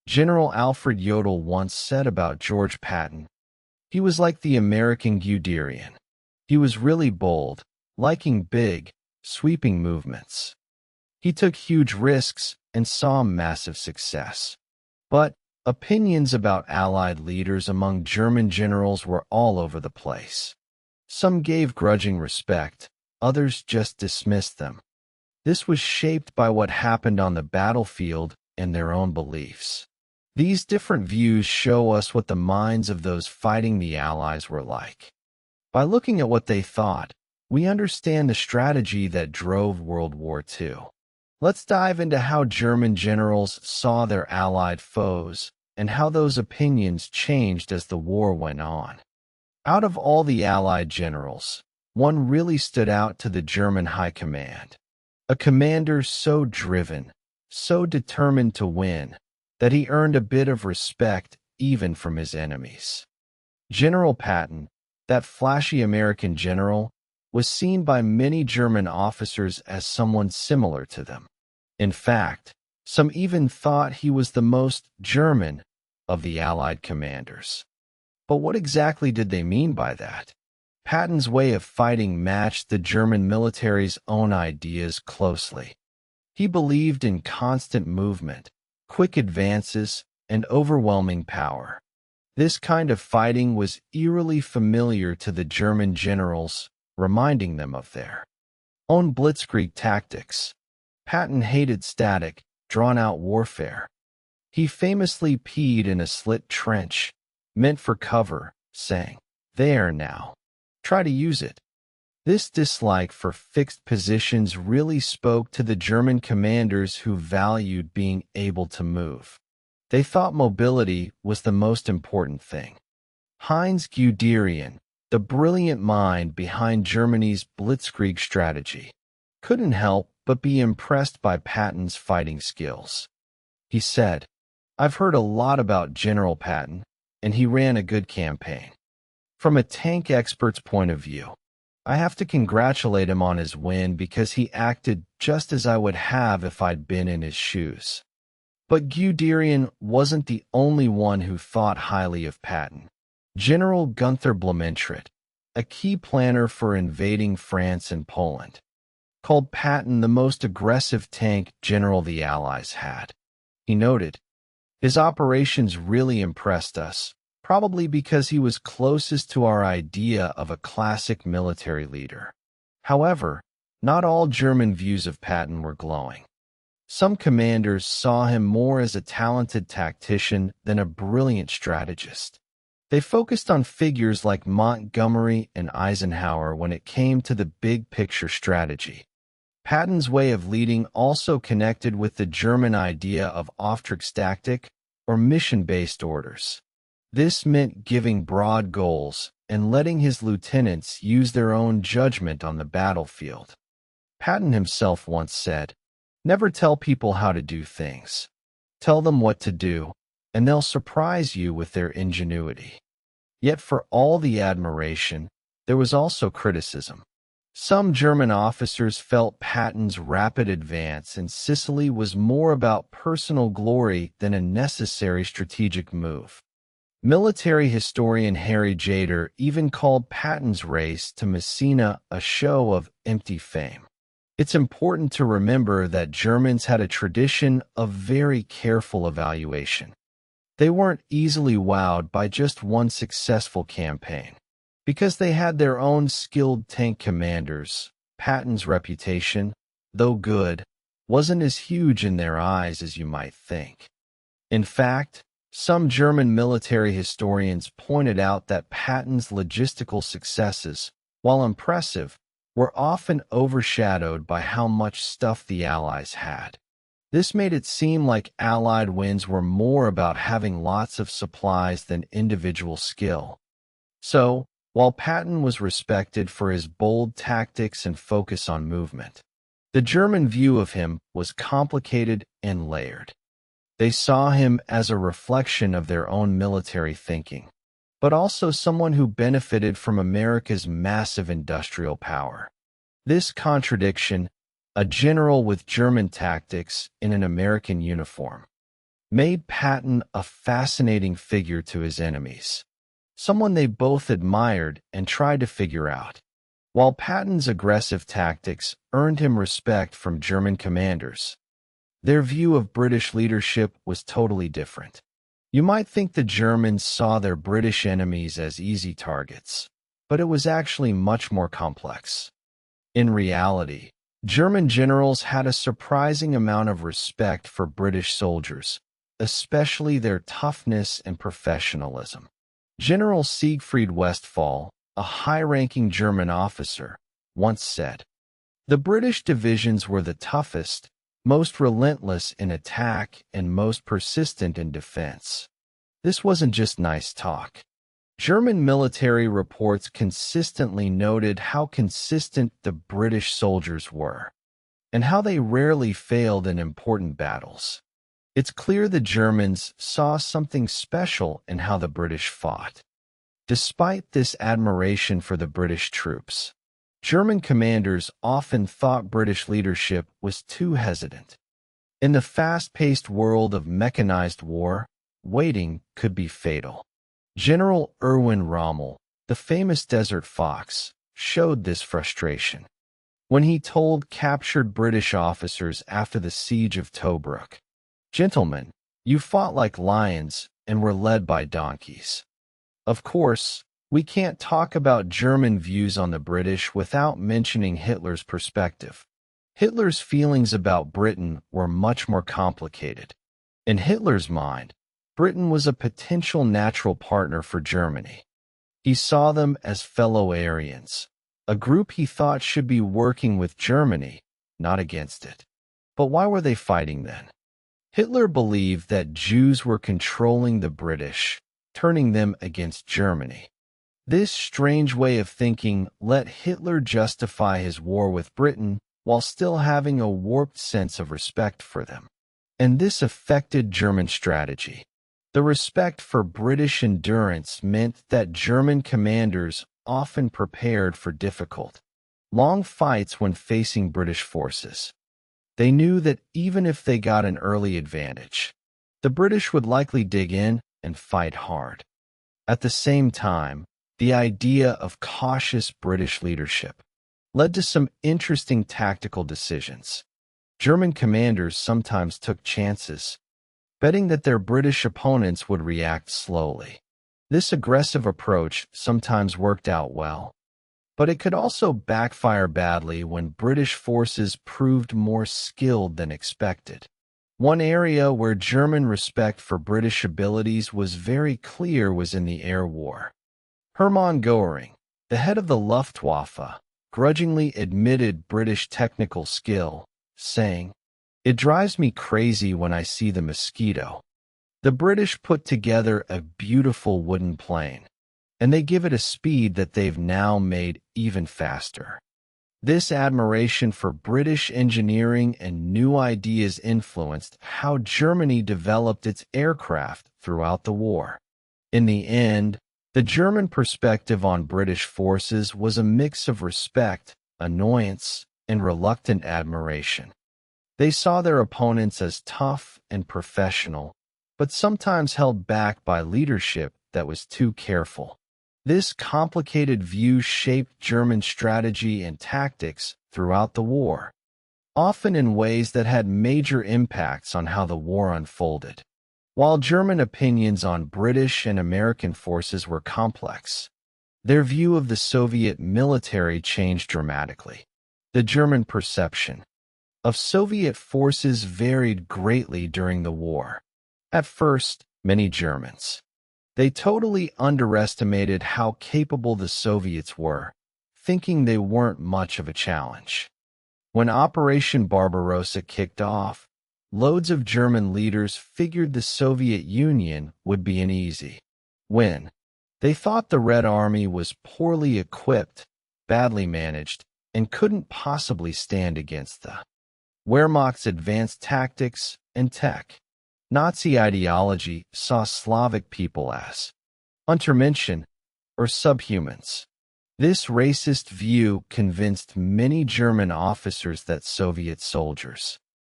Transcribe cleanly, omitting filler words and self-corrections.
General Alfred Jodl once said about George Patton, "He was like the American Guderian. He was really bold, liking big, sweeping movements. He took huge risks and saw massive success." But opinions about Allied leaders among German generals were all over the place. Some gave grudging respect, others just dismissed them. This was shaped by what happened on the battlefield and their own beliefs. These different views show us what the minds of those fighting the Allies were like. By looking at what they thought, we understand the strategy that drove World War II. Let's dive into how German generals saw their Allied foes and how those opinions changed as the war went on. Out of all the Allied generals, one really stood out to the German High Command. A commander so driven, so determined to win, that he earned a bit of respect even from his enemies. General Patton, that flashy American general, was seen by many German officers as someone similar to them. In fact, some even thought he was the most German of the Allied commanders. But what exactly did they mean by that? Patton's way of fighting matched the German military's own ideas closely. He believed in constant movement, quick advances, and overwhelming power. This kind of fighting was eerily familiar to the German generals, reminding them of their own blitzkrieg tactics. Patton hated static, drawn-out warfare. He famously peed in a slit trench, meant for cover, saying, "There now. Try to use it." This dislike for fixed positions really spoke to the German commanders who valued being able to move. They thought mobility was the most important thing. Heinz Guderian, the brilliant mind behind Germany's blitzkrieg strategy, couldn't help but be impressed by Patton's fighting skills. He said, "I've heard a lot about General Patton, and he ran a good campaign. From a tank expert's point of view, I have to congratulate him on his win because he acted just as I would have if I'd been in his shoes." But Guderian wasn't the only one who thought highly of Patton. General Gunther Blumentritt, a key planner for invading France and Poland, called Patton the most aggressive tank general the Allies had. He noted, "His operations really impressed us, probably because he was closest to our idea of a classic military leader." However, not all German views of Patton were glowing. Some commanders saw him more as a talented tactician than a brilliant strategist. They focused on figures like Montgomery and Eisenhower when it came to the big-picture strategy. Patton's way of leading also connected with the German idea of Auftragstaktik, or mission-based orders. This meant giving broad goals and letting his lieutenants use their own judgment on the battlefield. Patton himself once said, "Never tell people how to do things. Tell them what to do, and they'll surprise you with their ingenuity." Yet for all the admiration, there was also criticism. Some German officers felt Patton's rapid advance in Sicily was more about personal glory than a necessary strategic move. Military historian Harry Jader even called Patton's race to Messina a show of empty fame. It's important to remember that Germans had a tradition of very careful evaluation. They weren't easily wowed by just one successful campaign. Because they had their own skilled tank commanders, Patton's reputation, though good, wasn't as huge in their eyes as you might think. In fact, some German military historians pointed out that Patton's logistical successes, while impressive, were often overshadowed by how much stuff the Allies had. This made it seem like Allied wins were more about having lots of supplies than individual skill. So, while Patton was respected for his bold tactics and focus on movement, the German view of him was complicated and layered. They saw him as a reflection of their own military thinking, but also someone who benefited from America's massive industrial power. This contradiction, a general with German tactics in an American uniform, made Patton a fascinating figure to his enemies, someone they both admired and tried to figure out. While Patton's aggressive tactics earned him respect from German commanders, their view of British leadership was totally different. You might think the Germans saw their British enemies as easy targets, but it was actually much more complex. In reality, German generals had a surprising amount of respect for British soldiers, especially their toughness and professionalism. General Siegfried Westphal, a high-ranking German officer, once said, "The British divisions were the toughest, most relentless in attack, and most persistent in defense." This wasn't just nice talk. German military reports consistently noted how consistent the British soldiers were, and how they rarely failed in important battles. It's clear the Germans saw something special in how the British fought. Despite this admiration for the British troops, German commanders often thought British leadership was too hesitant. In the fast-paced world of mechanized war, waiting could be fatal. General Erwin Rommel, the famous Desert Fox, showed this frustration when he told captured British officers after the siege of Tobruk, "Gentlemen, you fought like lions and were led by donkeys." Of course, we can't talk about German views on the British without mentioning Hitler's perspective. Hitler's feelings about Britain were much more complicated. In Hitler's mind, Britain was a potential natural partner for Germany. He saw them as fellow Aryans, a group he thought should be working with Germany, not against it. But why were they fighting then? Hitler believed that Jews were controlling the British, turning them against Germany. This strange way of thinking let Hitler justify his war with Britain while still having a warped sense of respect for them. And this affected German strategy. The respect for British endurance meant that German commanders often prepared for difficult, long fights when facing British forces. They knew that even if they got an early advantage, the British would likely dig in and fight hard. At the same time, the idea of cautious British leadership led to some interesting tactical decisions. German commanders sometimes took chances, betting that their British opponents would react slowly. This aggressive approach sometimes worked out well, but it could also backfire badly when British forces proved more skilled than expected. One area where German respect for British abilities was very clear was in the air war. Hermann Göring, the head of the Luftwaffe, grudgingly admitted British technical skill, saying, "It drives me crazy when I see the Mosquito. The British put together a beautiful wooden plane, and they give it a speed that they've now made even faster." This admiration for British engineering and new ideas influenced how Germany developed its aircraft throughout the war. In the end, the German perspective on British forces was a mix of respect, annoyance, and reluctant admiration. They saw their opponents as tough and professional, but sometimes held back by leadership that was too careful. This complicated view shaped German strategy and tactics throughout the war, often in ways that had major impacts on how the war unfolded. While German opinions on British and American forces were complex, their view of the Soviet military changed dramatically. The German perception of Soviet forces varied greatly during the war. At first, many Germans, they totally underestimated how capable the Soviets were, thinking they weren't much of a challenge. When Operation Barbarossa kicked off, loads of German leaders figured the Soviet Union would be an easy win. They thought the Red Army was poorly equipped, badly managed, and couldn't possibly stand against the Wehrmacht's advanced tactics and tech. Nazi ideology saw Slavic people as Untermenschen, or subhumans. This racist view convinced many German officers that Soviet soldiers